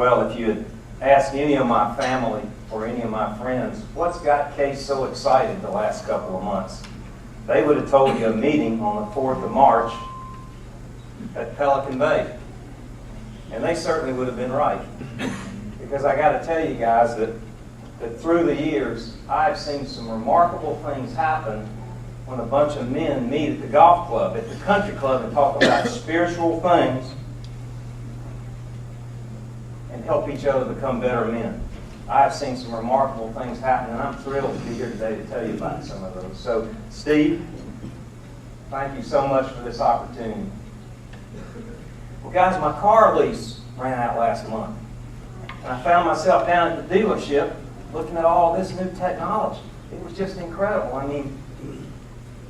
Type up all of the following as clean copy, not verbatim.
Well, if you had asked any of my family or any of my friends, what's got Case so excited the last couple of months, they would have told you a meeting on the 4th of March at Pelican Bay. And they certainly would have been right. Because I got to tell you guys that through the years, I've seen some remarkable things happen when a bunch of men meet at the golf club, at the country club, and talk about spiritual things and help each other become better men. I've seen some remarkable things happen, and I'm thrilled to be here today to tell you about some of those. So, Steve, thank you so much for this opportunity. Well, guys, my car lease ran out last month, and I found myself down at the dealership looking at all this new technology. It was just incredible. I mean,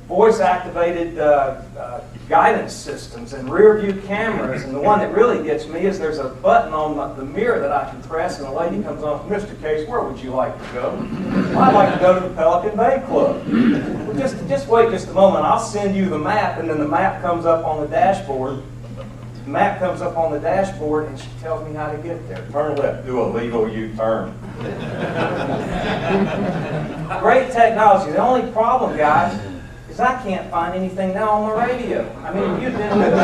voice-activated guidance systems and rear-view cameras, and the one that really gets me is there's a button on the mirror that I can press, and the lady comes on, Mr. Case, where would you like to go? Well, I'd like to go to the Pelican Bay Club. Well, just wait just a moment. I'll send you the map, and then the map comes up on the dashboard. The map comes up on the dashboard, and she tells me how to get there. Turn left, do a legal U-turn. Great technology. The only problem, guys, is I can't find anything now on the radio. I mean, if you'd been with me,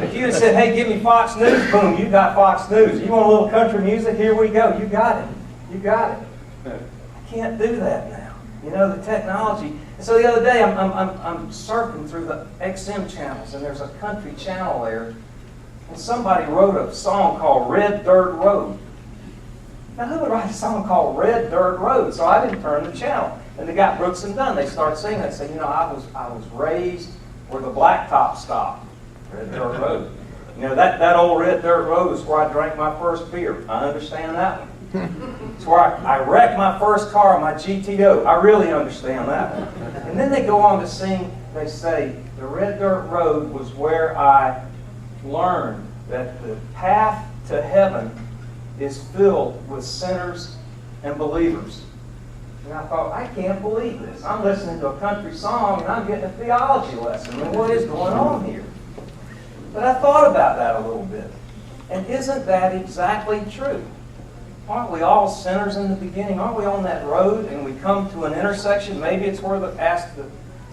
if you had said, hey, give me Fox News, boom, you got Fox News. You want a little country music? Here we go. You got it. You got it. I can't do that now. You know, the technology. And so the other day, I'm surfing through the XM channels, and there's a country channel there, and somebody wrote a song called Red Dirt Road. Now, who would write a song called Red Dirt Road? So I didn't turn the channel. And they got Brooks and Dunn. They started singing that. Say, you know, I was raised where the blacktop stopped. Red Dirt Road. You know, that old Red Dirt Road is where I drank my first beer. I understand that one. It's where I wrecked my first car, my GTO. I really understand that one. And then they go on to sing, they say, the Red Dirt Road was where I learned that the path to heaven is filled with sinners and believers. And I thought, I can't believe this. I'm listening to a country song and I'm getting a theology lesson. I mean, what is going on here? But I thought about that a little bit. And isn't that exactly true? Aren't we all sinners in the beginning? Aren't we on that road and we come to an intersection? Maybe it's where the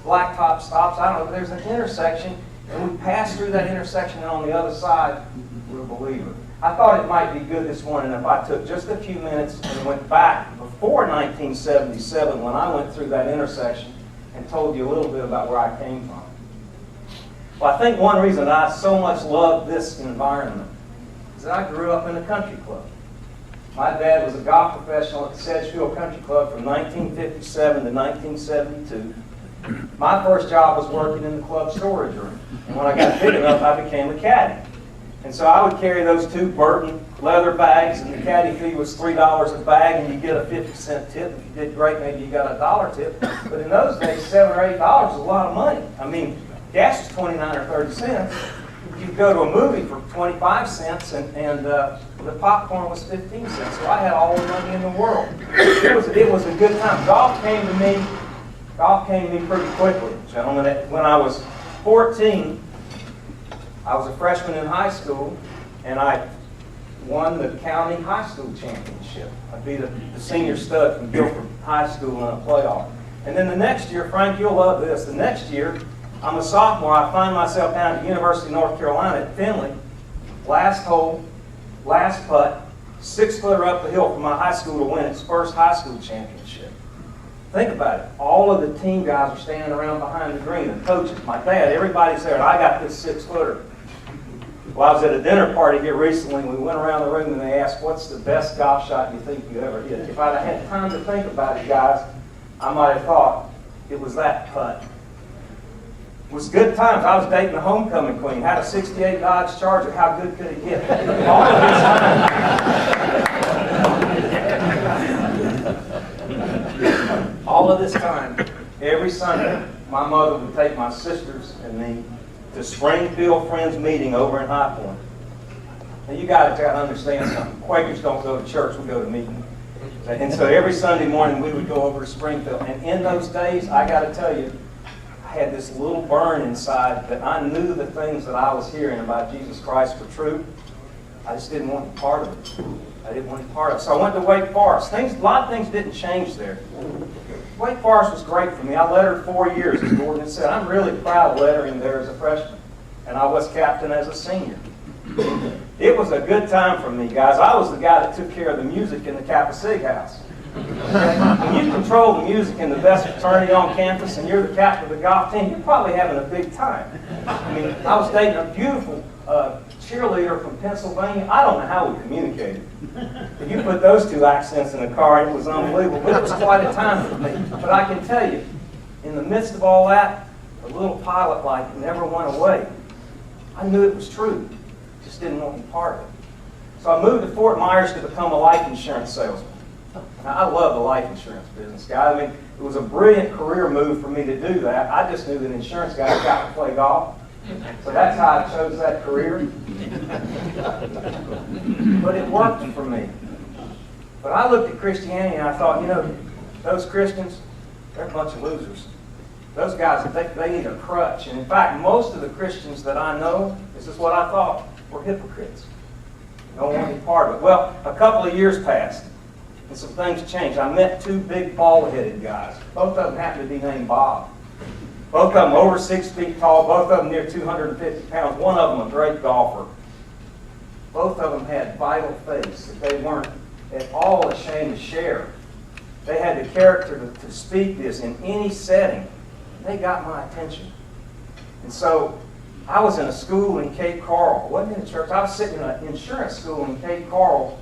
blacktop stops. I don't know. But there's an intersection and we pass through that intersection, and on the other side, we're a believer. I thought it might be good this morning if I took just a few minutes and went back before 1977 when I went through that intersection and told you a little bit about where I came from. Well, I think one reason I so much love this environment is that I grew up in a country club. My dad was a golf professional at the Sedgefield Country Club from 1957 to 1972. My first job was working in the club storage room. And when I got big enough, I became a caddy. And so I would carry those 2 Burton leather bags, and the caddy fee was $3 a bag, and you get a 50-cent tip. If you did great, maybe you got a $1 tip. But in those days, $7 or $8 was a lot of money. I mean, gas was 29 or 30 cents. You'd go to a movie for 25 cents, and the popcorn was 15 cents. So I had all the money in the world. It was a good time. Golf came to me pretty quickly, gentlemen. When I was 14, I was a freshman in high school, and I won the county high school championship. I beat the senior stud from Guilford High School in a playoff. And then the next year, Frank, you'll love this, the next year, I'm a sophomore. I find myself down at the University of North Carolina at Findlay. Last hole, last putt, 6-footer up the hill from my high school to win its first high school championship. Think about it. All of the team guys are standing around behind the green, the coaches, my dad, everybody's there, and I got this 6-footer. Well, I was at a dinner party here recently, and we went around the room and they asked, what's the best golf shot you think you ever hit? If I'd had time to think about it, guys, I might have thought it was that putt. It was good times. I was dating the homecoming queen, had a 68 Dodge Charger. How good could it get? All of this time, every Sunday, my mother would take my sisters and me to Springfield Friends meeting over in High Point. Now you guys got to understand something. Quakers don't go to church, we go to meeting. And so every Sunday morning we would go over to Springfield. And in those days, I got to tell you, I had this little burn inside that I knew the things that I was hearing about Jesus Christ were true. I just didn't want any part of it. I didn't want any part of it. So I went to Wake Forest. A lot of things didn't change there. Wake Forest was great for me. I lettered 4 years, as Gordon had said. I'm really proud of lettering there as a freshman. And I was captain as a senior. It was a good time for me, guys. I was the guy that took care of the music in the Kappa Sig house. Okay? When you control the music in the best fraternity on campus and you're the captain of the golf team, you're probably having a big time. I mean, I was dating a beautiful cheerleader from Pennsylvania. I don't know how we communicated. But you put those two accents in a car, and it was unbelievable. But it was quite a time for me. But I can tell you, in the midst of all that, the little pilot light never went away. I knew it was true. Just didn't want any part of it. So I moved to Fort Myers to become a life insurance salesman. Now, I love the life insurance business, guys. I mean, it was a brilliant career move for me to do that. I just knew that insurance guys got to play golf. So that's how I chose that career. But it worked for me. But I looked at Christianity and I thought, you know, those Christians, they're a bunch of losers. Those guys, they need a crutch. And in fact, most of the Christians that I know, this is what I thought, were hypocrites. Don't want any part of it. Well, a couple of years passed, and some things changed. I met two big, bald-headed guys. Both of them happened to be named Bob. Both of them over 6 feet tall, both of them near 250 pounds. One of them a great golfer. Both of them had vital faiths that they weren't at all ashamed to share. They had the character to speak this in any setting. They got my attention. And so I was in a school in Cape Coral. I wasn't in a church. I was sitting in an insurance school in Cape Coral.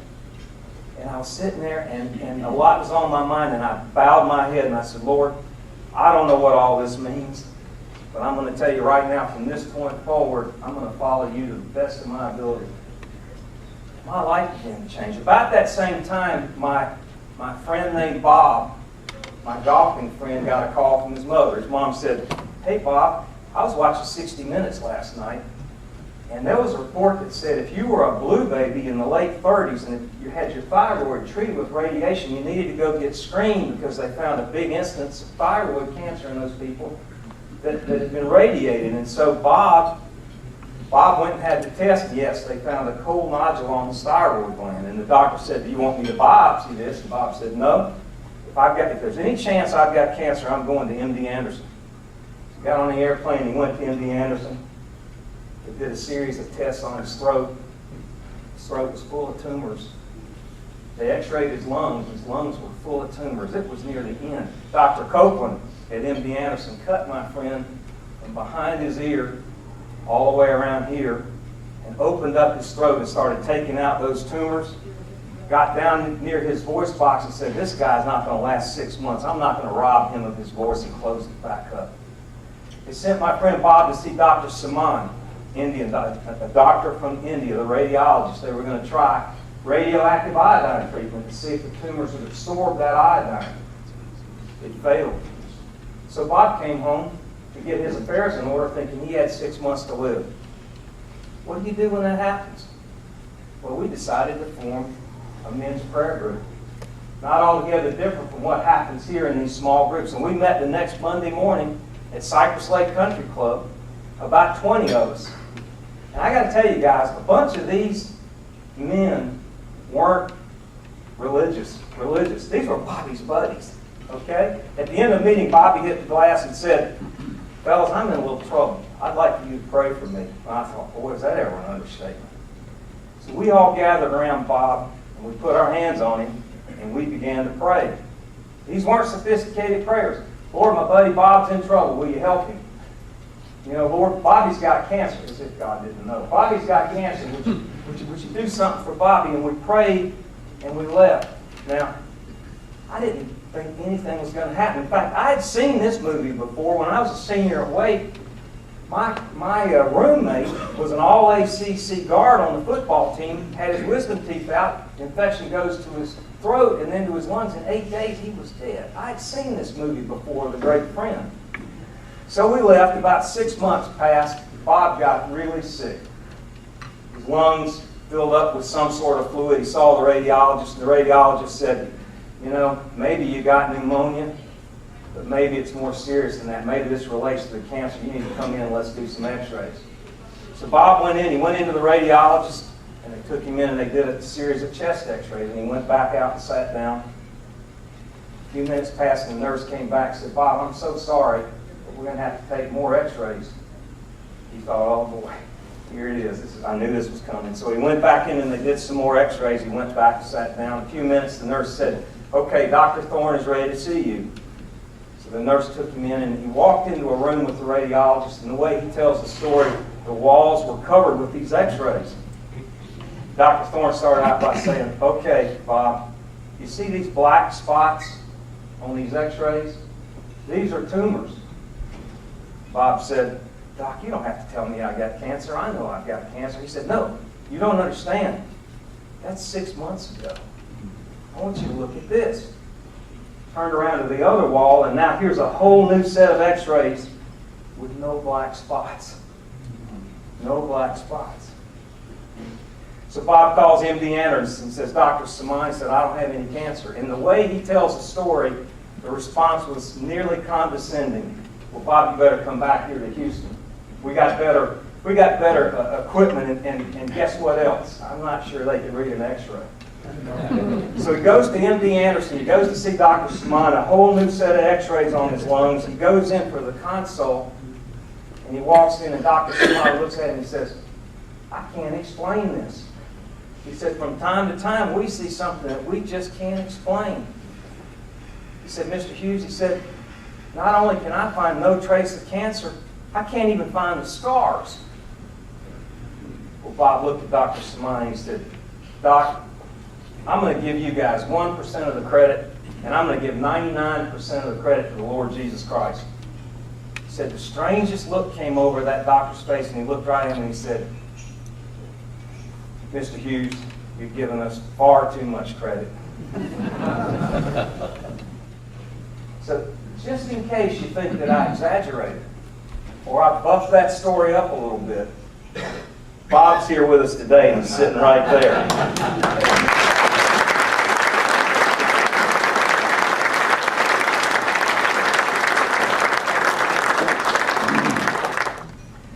And I was sitting there, and a lot was on my mind. And I bowed my head and I said, Lord, I don't know what all this means. But I'm going to tell you right now, from this point forward, I'm going to follow you to the best of my ability. My life began to change. About that same time, my friend named Bob, my golfing friend, got a call from his mother. His mom said, hey, Bob, I was watching 60 Minutes last night, and there was a report that said if you were a blue baby in the late 30s and if you had your thyroid treated with radiation, you needed to go get screened because they found a big instance of thyroid cancer in those people that had been radiated. And so Bob went and had the test, and yes, they found a cold nodule on the thyroid gland. And the doctor said, do you want me to biopsy this? And Bob said, no. If there's any chance I've got cancer, I'm going to MD Anderson. So he got on the airplane, he went to MD Anderson. They did a series of tests on his throat. His throat was full of tumors. They x-rayed his lungs. His lungs were full of tumors. It was near the end. Dr. Copeland at MD Anderson cut my friend from behind his ear all the way around here and opened up his throat and started taking out those tumors. Got down near his voice box and said, this guy's not going to last 6 months. I'm not going to rob him of his voice, and closed it back up. They sent my friend Bob to see Dr. Saman, Indian, a doctor from India, the radiologist. They were going to try radioactive iodine treatment to see if the tumors would absorb that iodine. It failed. So Bob came home to get his affairs in order, thinking he had 6 months to live. What do you do when that happens? Well, we decided to form a men's prayer group. Not altogether different from what happens here in these small groups. And we met the next Monday morning at Cypress Lake Country Club, about 20 of us. And I got to tell you guys, a bunch of these men weren't religious. These were Bobby's buddies. Okay? At the end of the meeting, Bobby hit the glass and said, fellas, I'm in a little trouble. I'd like you to pray for me. And I thought, boy, is that ever an understatement? So we all gathered around Bob, and we put our hands on him, and we began to pray. These weren't sophisticated prayers. Lord, my buddy Bob's in trouble. Will you help him? You know, Lord, Bobby's got cancer. As if God didn't know. Bobby's got cancer. Would you do something for Bobby? And we prayed, and we left. Now, I didn't think anything was going to happen. In fact, I had seen this movie before when I was a senior at Wake. My roommate was an all-ACC guard on the football team, had his wisdom teeth out, infection goes to his throat and then to his lungs. In 8 days, he was dead. I had seen this movie before with a great friend. So we left. About 6 months passed. Bob got really sick. His lungs filled up with some sort of fluid. He saw the radiologist, and the radiologist said, you know, maybe you got pneumonia. but maybe it's more serious than that. Maybe this relates to the cancer. You need to come in and let's do some x-rays. So Bob went in. He went into the radiologist, and they took him in and they did a series of chest x-rays. And he went back out and sat down. A few minutes passed, and the nurse came back and said, Bob, I'm so sorry, but we're going to have to take more x-rays. He thought, oh boy, here it is. I knew this was coming. So he went back in and they did some more x-rays. He went back and sat down. A few minutes, the nurse said, okay, Dr. Thorne is ready to see you. So the nurse took him in and he walked into a room with the radiologist, and the way he tells the story, the walls were covered with these x-rays. Dr. Thorne started out by saying, okay, Bob, you see these black spots on these x-rays? These are tumors. Bob said, Doc, you don't have to tell me I got cancer. I know I've got cancer. He said, no, you don't understand. That's 6 months ago. I want you to look at this. Turned around to the other wall, and now here's a whole new set of x-rays with no black spots. No black spots. So Bob calls MD Anderson and says, Dr. Samani said, I don't have any cancer. And the way he tells the story, the response was nearly condescending. Well, Bob, you better come back here to Houston. We got better equipment, and guess what else? I'm not sure they can read an x-ray. So he goes to MD Anderson. He goes to see Dr. Samani, a whole new set of x-rays on his lungs. He goes in for the consult, and he walks in, and Dr. Samani looks at him and says, I can't explain this. He said, from time to time, we see something that we just can't explain. He said, Mr. Hughes, he said, not only can I find no trace of cancer, I can't even find the scars. Well, Bob looked at Dr. Samani and he said, Doc, I'm going to give you guys 1% of the credit, and I'm going to give 99% of the credit to the Lord Jesus Christ. He said, the strangest look came over that doctor's face, and he looked right at him and he said, Mr. Hughes, you've given us far too much credit. So, just in case you think that I exaggerated, or I buffed that story up a little bit, Bob's here with us today and he's sitting right there.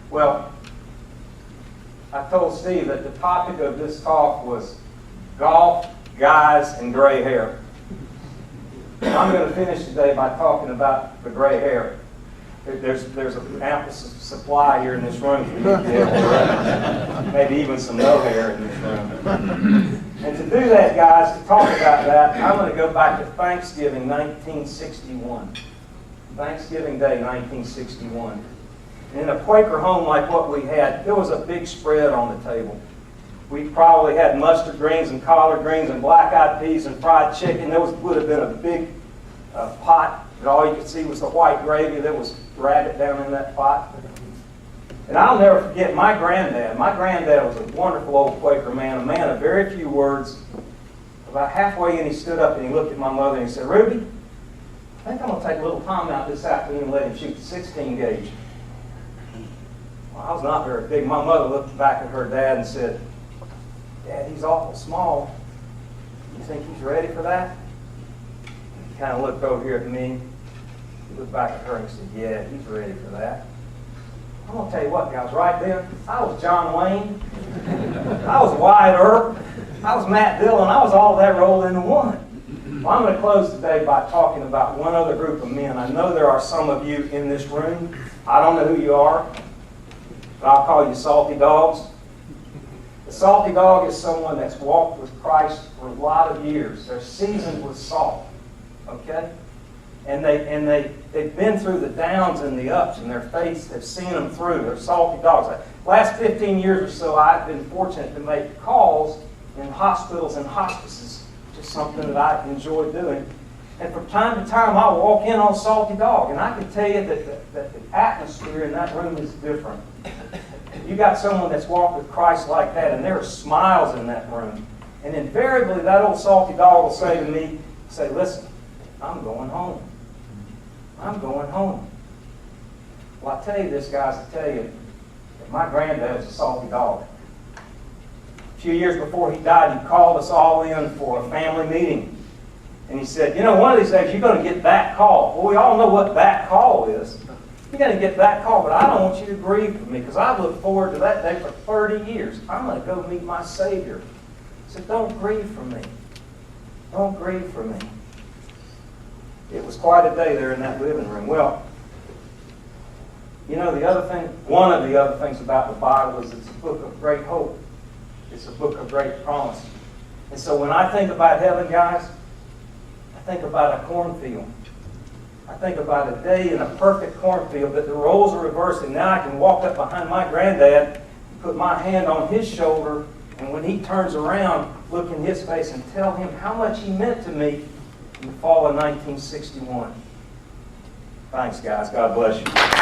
Well, I told Steve that the topic of this talk was golf, guys, and gray hair. I'm going to finish today by talking about the gray hair. There's an ample supply here in this room for you to be able to maybe even some no hair in this room. And to do that, guys, to talk about that, I'm going to go back to Thanksgiving 1961. Thanksgiving Day 1961. And in a Quaker home like what we had, there was a big spread on the table. We probably had mustard greens and collard greens and black-eyed peas and fried chicken. There would have been a big pot, and all you could see was the white gravy that was rabbit down in that pot. And I'll never forget my granddad. My granddad was a wonderful old Quaker man, a man of very few words. About halfway in, he stood up and he looked at my mother and he said, Ruby, I think I'm going to take a little time out this afternoon and let him shoot the 16 gauge. Well, I was not very big. My mother looked back at her dad and said, Dad, he's awful small. You think he's ready for that? He kind of looked over here at me. He looked back at her and said, yeah, he's ready for that. I'm going to tell you what, guys, right there, I was John Wayne. I was Wyatt Earp. I was Matt Dillon. I was all that rolled into one. Well, I'm going to close today by talking about one other group of men. I know there are some of you in this room. I don't know who you are, but I'll call you salty dogs. The salty dog is someone that's walked with Christ for a lot of years. They're seasoned with salt, okay? And they've been through the downs and the ups, and their faith has seen them through. They're salty dogs. Last 15 years or so, I've been fortunate to make calls in hospitals and hospices, which is something that I enjoy doing. And from time to time, I'll walk in on salty dog, and I can tell you that the atmosphere in that room is different. You got someone that's walked with Christ like that, and there are smiles in that room. And invariably, that old salty dog will say to me, listen, I'm going home. I'm going home. Well, I tell you this, guys, I tell you that my granddad was a salty dog. A few years before he died, he called us all in for a family meeting. And he said, you know, one of these days you're going to get that call. Well, we all know what that call is. You're going to get that call, but I don't want you to grieve for me because I look forward to that day for 30 years. I'm going to go meet my Savior. He said, don't grieve for me. Don't grieve for me. It was quite a day there in that living room. Well, you know, the other thing, one of the other things about the Bible is it's a book of great hope. It's a book of great promise. And so when I think about heaven, guys, I think about a cornfield. I think about a day in a perfect cornfield that the roles are reversed, and now I can walk up behind my granddad, put my hand on his shoulder, and when he turns around, look in his face and tell him how much he meant to me in the fall of 1961. Thanks, guys. God bless you.